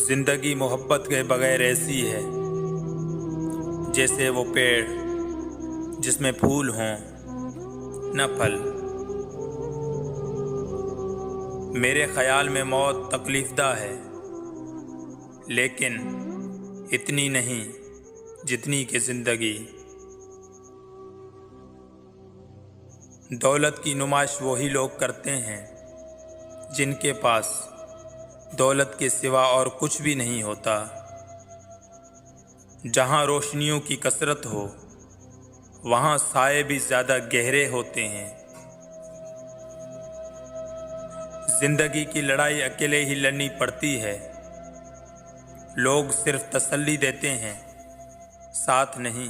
जिंदगी मोहब्बत के बगैर ऐसी है जैसे वो पेड़ जिसमें फूल हों न फल। मेरे ख्याल में मौत तकलीफदा है, लेकिन इतनी नहीं जितनी कि जिंदगी। दौलत की नुमाइश वही लोग करते हैं जिनके पास दौलत के सिवा और कुछ भी नहीं होता। जहां रोशनियों की कसरत हो वहां साए भी ज्यादा गहरे होते हैं। जिंदगी की लड़ाई अकेले ही लड़नी पड़ती है। लोग सिर्फ तसल्ली देते हैं, साथ नहीं।